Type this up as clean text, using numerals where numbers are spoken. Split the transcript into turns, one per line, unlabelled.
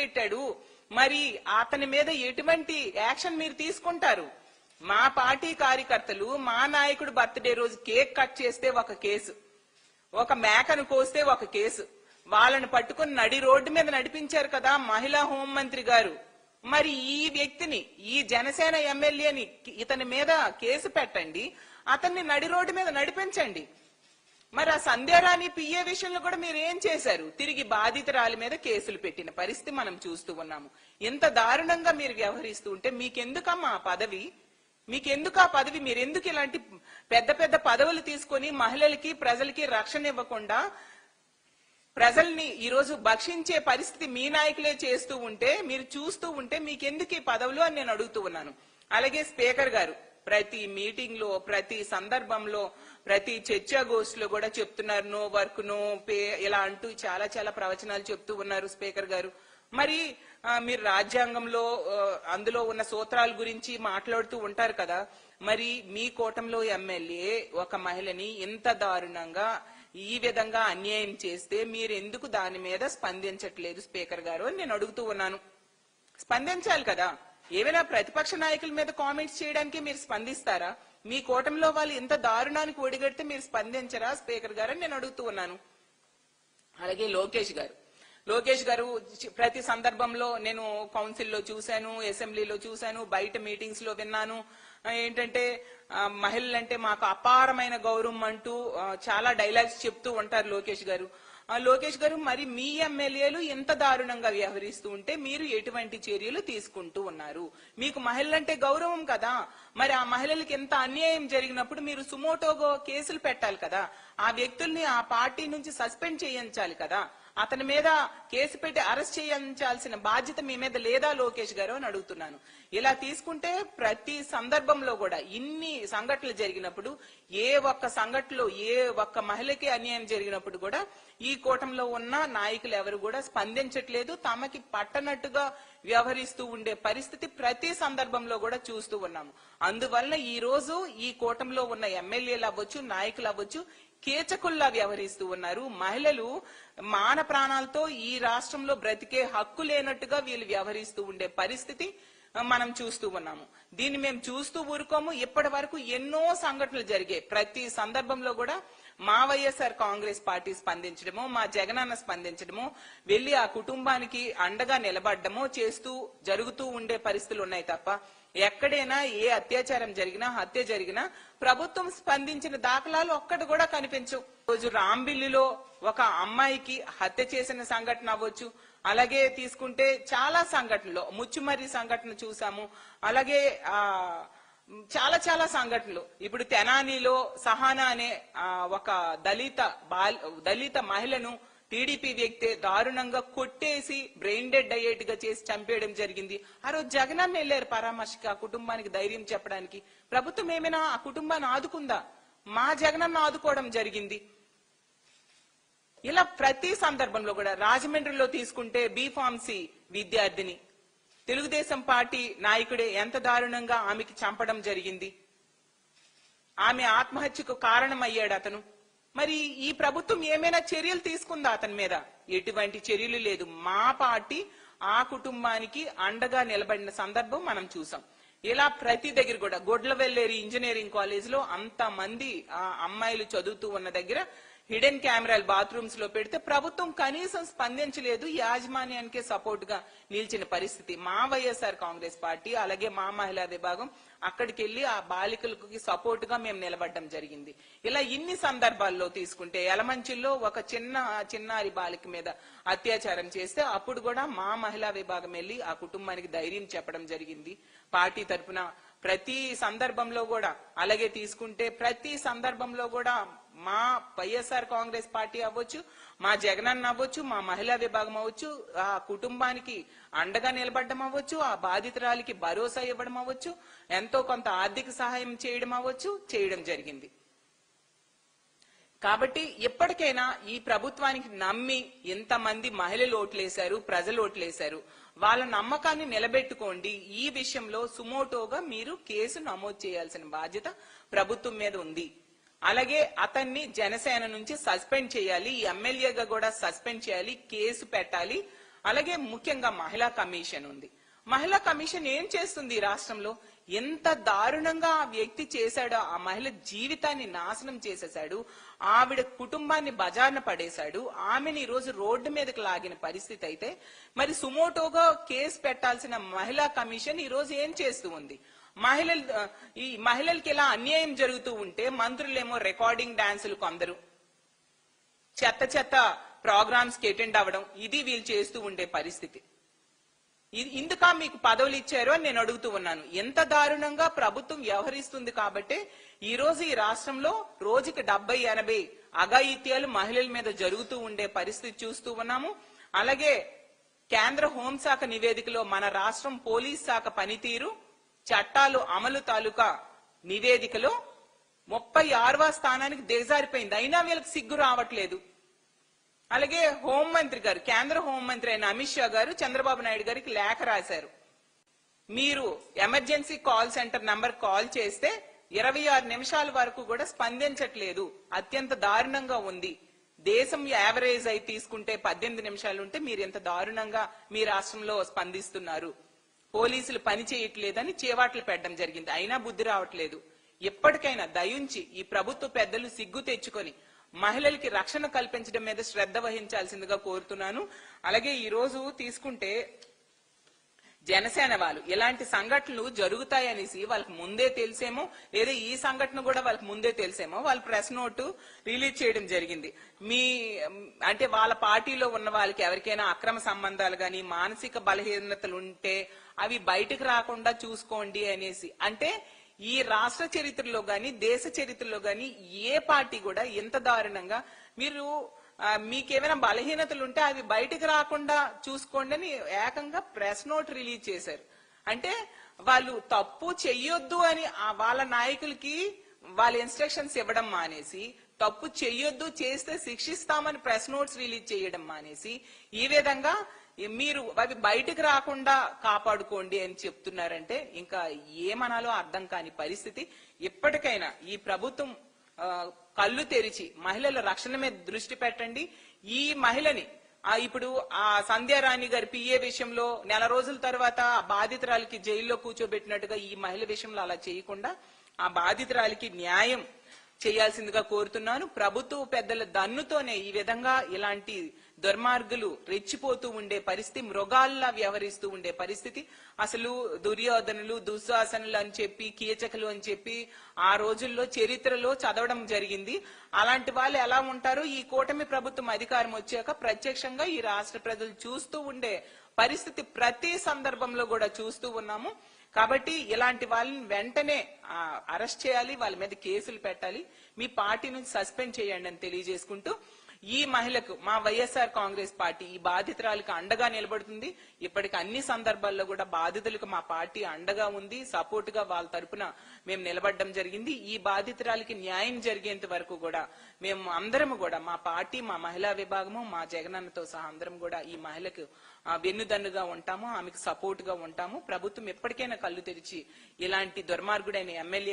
పెట్టాడు, మరి అతని మీద ఎటువంటి యాక్షన్ మీరు తీసుకుంటారు? మా పార్టీ కార్యకర్తలు మా నాయకుడు బర్త్డే రోజు కేక్ కట్ చేస్తే ఒక కేసు, ఒక మేకను కోస్తే ఒక కేసు, వాళ్ళని పట్టుకుని నడి రోడ్డు మీద నడిపించారు కదా మహిళా హోంమంత్రి గారు. మరి ఈ వ్యక్తిని, ఈ జనసేన ఎమ్మెల్యేని ఇతని మీద కేసు పెట్టండి, అతన్ని నడి రోడ్డు మీద నడిపించండి. మరి ఆ సంధ్యారాణి పిఏ విషయంలో కూడా మీరు ఏం చేశారు? తిరిగి బాధితురాలి మీద కేసులు పెట్టిన పరిస్థితి మనం చూస్తూ ఉన్నాము. ఇంత దారుణంగా మీరు వ్యవహరిస్తూ ఉంటే మీకెందుకమ్మా ఆ పదవి? మీకెందుకు ఆ పదవి? మీరెందుకు ఇలాంటి పెద్ద పెద్ద పదవులు తీసుకొని మహిళలకి ప్రజలకి రక్షణ ఇవ్వకుండా ప్రజల్ని ఈ రోజు భక్షించే పరిస్థితి మీ నాయకులే చేస్తూ ఉంటే, మీరు చూస్తూ ఉంటే మీకెందుకు ఈ పదవులు అని నేను అడుగుతూ ఉన్నాను. అలాగే స్పీకర్ గారు ప్రతి మీటింగ్ లో, ప్రతి సందర్భంలో, ప్రతి చర్చాగోష్ఠిలో కూడా చెప్తున్నారు నో వర్క్ నో పే ఇలా అంటూ చాలా చాలా ప్రవచనాలు చెప్తూ ఉన్నారు స్పీకర్ గారు. మరి మీరు రాజ్యాంగంలో అందులో ఉన్న సూత్రాల గురించి మాట్లాడుతూ ఉంటారు కదా, మరి మీ కూటమిలో ఎమ్మెల్యే ఒక మహిళని ఇంత దారుణంగా ఈ విధంగా అన్యాయం చేస్తే మీరు ఎందుకు దాని మీద స్పందించట్లేదు స్పీకర్ గారు అని నేను అడుగుతూ ఉన్నాను. స్పందించాలి కదా. ఏమైనా ప్రతిపక్ష నాయకుల మీద కామెంట్స్ చేయడానికి మీరు స్పందిస్తారా? మీ కూటమిలో వాళ్ళు ఇంత దారుణానికి ఒడిగడితే మీరు స్పందించరా స్పీకర్ గారు అని నేను అడుగుతూ ఉన్నాను. అలాగే లోకేష్ గారు ప్రతి సందర్భంలో నేను కౌన్సిల్లో చూశాను, అసెంబ్లీలో చూశాను, బయట మీటింగ్స్ లో విన్నాను. ఏంటంటే మహిళలంటే మాకు అపారమైన గౌరవం అంటూ చాలా డైలాగ్స్ చెప్తూ ఉంటారు లోకేష్ గారు. మరి మీ ఎమ్మెల్యేలు ఎంత దారుణంగా వ్యవహరిస్తూ ఉంటే మీరు ఎటువంటి చర్యలు తీసుకుంటూ ఉన్నారు? మీకు మహిళలంటే గౌరవం కదా, మరి ఆ మహిళలకి ఎంత అన్యాయం జరిగినప్పుడు మీరు సుమోటోగా కేసులు పెట్టాలి కదా, ఆ వ్యక్తుల్ని ఆ పార్టీ నుంచి సస్పెండ్ చేయించాలి కదా, అతని మీద కేసు పెట్టి అరెస్ట్ చేయించాల్సిన బాధ్యత మీ మీద లేదా లోకేష్ గారు అని అడుగుతున్నాను. ఇలా తీసుకుంటే ప్రతి సందర్భంలో కూడా ఇన్ని సంఘటనలు జరిగినప్పుడు, ఏ ఒక్క సంఘటనలో ఏ ఒక్క మహిళకి అన్యాయం జరిగినప్పుడు కూడా ఈ కూటమిలో ఉన్న నాయకులు ఎవరు కూడా స్పందించట్లేదు, తమకి పట్టనట్టుగా వ్యవహరిస్తూ ఉండే పరిస్థితి ప్రతి సందర్భంలో కూడా చూస్తూ ఉన్నాము. అందువల్ల ఈ రోజు ఈ కూటమిలో ఉన్న ఎమ్మెల్యేలు అవ్వచ్చు, నాయకులు అవ్వచ్చు, కీచకుల్లా వ్యవహరిస్తూ ఉన్నారు. మహిళలు మాన ప్రాణాలతో ఈ రాష్ట్రంలో బ్రతికే హక్కు లేనట్టుగా వీళ్ళు వ్యవహరిస్తూ ఉండే పరిస్థితి మనం చూస్తూ ఉన్నాము. దీన్ని మేము చూస్తూ ఊరుకోము. ఇప్పటి వరకు ఎన్నో సంఘటనలు జరిగాయి. ప్రతి సందర్భంలో కూడా మా వైఎస్ఆర్ కాంగ్రెస్ పార్టీ స్పందించడమో, మా జగనన్న స్పందించడమో, వెళ్లి ఆ కుటుంబానికి అండగా నిలబడ్డమో చేస్తూ జరుగుతూ ఉండే పరిస్థితులు ఉన్నాయి తప్ప ఎక్కడైనా ఏ అత్యాచారం జరిగినా, హత్య జరిగినా ప్రభుత్వం స్పందించిన దాఖలాలు ఒక్కటి కూడా కనిపించవు. రోజు రాంబిల్లిలో ఒక అమ్మాయికి హత్య చేసిన సంఘటన అవ్వచ్చు, అలాగే తీసుకుంటే చాలా సంఘటనలు, ముచ్చుమర్రి సంఘటన చూసాము, అలాగే చాలా చాలా సంఘటనలు. ఇప్పుడు తెనాలిలో సహానా అనే ఒక దళిత మహిళను టీడీపీ వ్యక్తి దారుణంగా కొట్టేసి బ్రెయిన్ డెడ్ అయ్యేట్టుగా చేసి చంపేయడం జరిగింది. ఆ రోజు జగనన్న వెళ్లారు పరామర్శకి, ఆ కుటుంబానికి ధైర్యం చెప్పడానికి. ప్రభుత్వం ఏమైనా ఆ కుటుంబాన్ని ఆదుకుందా? మా జగనన్న ఆదుకోవడం జరిగింది. ఇలా ప్రతి సందర్భంలో కూడా రాజమండ్రిలో తీసుకుంటే బీఫార్మసీ విద్యార్థిని తెలుగుదేశం పార్టీ నాయకుడే ఎంత దారుణంగా ఆమెకి చంపడం జరిగింది. ఆమె ఆత్మహత్యకు కారణమయ్యాడు అతను. మరి ఈ ప్రభుత్వం ఏమైనా చర్యలు తీసుకుందా అతని మీద? ఎటువంటి చర్యలు లేదు. మా పార్టీ ఆ కుటుంబానికి అండగా నిలబడిన సందర్భం మనం చూసాం. ఇలా ప్రతి దగ్గర కూడా గొడ్లవెల్లేరు ఇంజనీరింగ్ కాలేజ్ లో అంత మంది అమ్మాయిలు చదువుతూ ఉన్న దగ్గర హిడెన్ కెమెరాలు బాత్రూమ్స్ లో పెడితే ప్రభుత్వం కనీసం స్పందించలేదు, యాజమాన్యానికే సపోర్ట్ గా నిలిచిన పరిస్థితి. మా వైఎస్ఆర్ కాంగ్రెస్ పార్టీ అలాగే మా మహిళా విభాగం అక్కడికి వెళ్లి ఆ బాలికలకి సపోర్ట్ గా మేము నిలబడడం జరిగింది. ఇలా ఇన్ని సందర్భాల్లో తీసుకుంటే యలమంచిల్లో ఒక చిన్నారి బాలిక మీద అత్యాచారం చేస్తే అప్పుడు కూడా మా మహిళా విభాగం వెళ్లి ఆ కుటుంబానికి ధైర్యం చెప్పడం జరిగింది పార్టీ తరఫున. ప్రతి సందర్భంలో కూడా అలాగే తీసుకుంటే ప్రతి సందర్భంలో కూడా మా వైఎస్ఆర్ కాంగ్రెస్ పార్టీ అవ్వచ్చు, మా జగనన్న అవ్వచ్చు, మా మహిళా విభాగం అవ్వచ్చు, ఆ కుటుంబానికి అండగా నిలబడడం అవ్వచ్చు, ఆ బాధితురాలికి భరోసా ఇవ్వడం అవ్వచ్చు, ఎంతో కొంత ఆర్థిక సహాయం చేయడం అవ్వచ్చు, చేయడం జరిగింది. కాబట్టి ఇప్పటికైనా ఈ ప్రభుత్వానికి నమ్మి ఇంతమంది మహిళలు ఓట్లేశారు, ప్రజలు ఓట్లేశారు, వాళ్ళ నమ్మకాన్ని నిలబెట్టుకోండి. ఈ విషయంలో సుమోటోగా మీరు కేసు నమోదు చేయాల్సిన బాధ్యత ప్రభుత్వం మీద ఉంది. అలాగే అతన్ని జనసేన నుంచి సస్పెండ్ చేయాలి, ఎమ్మెల్యేగా కూడా సస్పెండ్ చేయాలి, కేసు పెట్టాలి. అలాగే ముఖ్యంగా మహిళా కమిషన్ ఉంది. మహిళా కమిషన్ ఏం చేస్తుంది ఈ రాష్ట్రంలో? ఎంత దారుణంగా ఆ వ్యక్తి చేశాడో, ఆ మహిళ జీవితాన్ని నాశనం చేసేశాడు, ఆవిడ కుటుంబాన్ని బజార్న పడేశాడు, ఆమెను ఈ రోజు రోడ్డు మీదకి లాగిన పరిస్థితి అయితే మరి సుమోటోగా కేసు పెట్టాల్సిన మహిళా కమిషన్ ఈ రోజు ఏం చేస్తూ ఉంది? ఈ మహిళలకి ఇలా అన్యాయం జరుగుతూ ఉంటే మంత్రులేమో రికార్డింగ్ డాన్సులు, కొందరు చెత్త చెత్త ప్రోగ్రామ్స్ కి అటెండ్ అవ్వడం, ఇది వీళ్ళు చేస్తూ ఉండే పరిస్థితి. ఇందుక మీకు పదవులు ఇచ్చారు అని నేను అడుగుతూ ఉన్నాను. ఎంత దారుణంగా ప్రభుత్వం వ్యవహరిస్తుంది కాబట్టి ఈ రోజు ఈ రాష్ట్రంలో రోజుకి 70-80 అఘాయిత్యాలు మహిళల మీద జరుగుతూ ఉండే పరిస్థితి చూస్తూ ఉన్నాము. అలాగే కేంద్ర హోంశాఖ నివేదికలో మన రాష్ట్రం పోలీస్ శాఖ పనితీరు, చట్టాలు అమలు తాలూకా నివేదికలో 36వ స్థానానికి దిగజారిపోయింది. అయినా వీళ్ళకి సిగ్గు రావట్లేదు. అలాగే హోంమంత్రి గారు, కేంద్ర హోంమంత్రి అయిన అమిత్ షా గారు చంద్రబాబు నాయుడు గారికి లేఖ రాశారు. మీరు emergency call centre number call చేస్తే 26 నిమిషాల వరకు కూడా స్పందించట్లేదు, అత్యంత దారుణంగా ఉంది. దేశం యావరేజ్ అయి తీసుకుంటే 18 నిమిషాలు ఉంటే మీరు ఎంత దారుణంగా మీ రాష్ట్రంలో స్పందిస్తున్నారు, పోలీసులు పని చేయట్లేదని చేవాట్లు పెట్టడం జరిగింది. అయినా బుద్ధి రావట్లేదు. ఎప్పటికైనా దయుంచి ఈ ప్రభుత్వ పెద్దలు సిగ్గు తెచ్చుకొని మహిళలకి రక్షణ కల్పించడం మీద శ్రద్ధ వహించాల్సిందిగా కోరుతున్నాను. అలాగే ఈ రోజు తీసుకుంటే జనసేన వాళ్ళు ఇలాంటి సంఘటనలు జరుగుతాయనేసి వాళ్ళకి ముందే తెలిసేమో, లేదా ఈ సంఘటన కూడా వాళ్ళకి ముందే తెలిసేమో వాళ్ళు ప్రెస్ నోటు రిలీజ్ చేయడం జరిగింది. అంటే వాళ్ళ పార్టీలో ఉన్న వాళ్ళకి ఎవరికైనా అక్రమ సంబంధాలు గాని మానసిక బలహీనతలు ఉంటే అవి బయటకు రాకుండా చూసుకోండి అనేసి. అంటే ఈ రాష్ట్ర చరిత్రలో గాని దేశ చరిత్రలో గాని ఏ పార్టీ కూడా ఎంత దారుణంగా మీకేమైనా బలహీనతలు ఉంటే అవి బయటకు రాకుండా చూసుకోండి అని ఏకంగా ప్రెస్ నోట్ రిలీజ్ చేశారు. అంటే వాళ్ళు తప్పు చెయ్యొద్దు అని వాళ్ళ నాయకులకి వాళ్ళ ఇన్స్ట్రక్షన్స్ ఇవ్వడం మానేసి, తప్పు చెయ్యొద్దు, చేస్తే శిక్షిస్తామని ప్రెస్ నోట్స్ రిలీజ్ చేయడం మానేసి ఈ విధంగా మీరు అవి బయటకు రాకుండా కాపాడుకోండి అని చెప్తున్నారంటే ఇంకా ఏమనాలో అర్థం కాని పరిస్థితి. ఇప్పటికైనా ఈ ప్రభుత్వం కళ్ళు తెరిచి మహిళల రక్షణ మీద దృష్టి పెట్టండి. ఈ మహిళని ఇప్పుడు ఆ సంధ్యారాణి గారి పిఏ విషయంలో నెల రోజుల తర్వాత ఆ బాధితురాలికి జైల్లో కూర్చోబెట్టినట్టుగా ఈ మహిళ విషయంలో అలా చేయకుండా ఆ బాధితురాలికి న్యాయం చేయాల్సిందిగా కోరుతున్నాను. ప్రభుత్వ పెద్దల దన్నుతోనే ఈ విధంగా ఇలాంటి దుర్మార్గులు రెచ్చిపోతూ ఉండే పరిస్థితి, మృగాల్లా వ్యవహరిస్తూ ఉండే పరిస్థితి. అసలు దుర్యోధనులు, దుశ్శాసనులు అని చెప్పి, కీచకులు అని చెప్పి ఆ రోజుల్లో చరిత్రలో చదవడం జరిగింది. అలాంటి వాళ్ళు ఎలా ఉంటారో ఈ కూటమి ప్రభుత్వం అధికారం వచ్చాక ప్రత్యక్షంగా ఈ రాష్ట్ర ప్రజలు చూస్తూ ఉండే పరిస్థితి ప్రతి సందర్భంలో కూడా చూస్తూ ఉన్నాము. కాబట్టి ఇలాంటి వాళ్ళని వెంటనే అరెస్ట్ చేయాలి, వాళ్ళ మీద కేసులు పెట్టాలి, మీ పార్టీ నుంచి సస్పెండ్ చేయండి అని తెలియజేసుకుంటూ ఈ మహిళకు మా వైఎస్ఆర్ కాంగ్రెస్ పార్టీ ఈ బాధితురాలకు అండగా నిలబడుతుంది. ఇప్పటికి అన్ని సందర్భాల్లో కూడా బాధితులకు మా పార్టీ అండగా ఉంది, సపోర్ట్ గా వాళ్ళ తరపున మేము నిలబడడం జరిగింది. ఈ బాధితురాలకి న్యాయం జరిగేంత వరకు కూడా మేము అందరము కూడా మా పార్టీ, మా మహిళా విభాగము, మా జగనన్నతో సహా అందరం కూడా ఈ మహిళకు వెన్నుదన్నుగా ఉంటాము, ఆమెకు సపోర్ట్ గా ఉంటాము. ప్రభుత్వం ఎప్పటికైనా కళ్ళు తెరిచి ఇలాంటి దుర్మార్గుడైన ఎమ్మెల్యే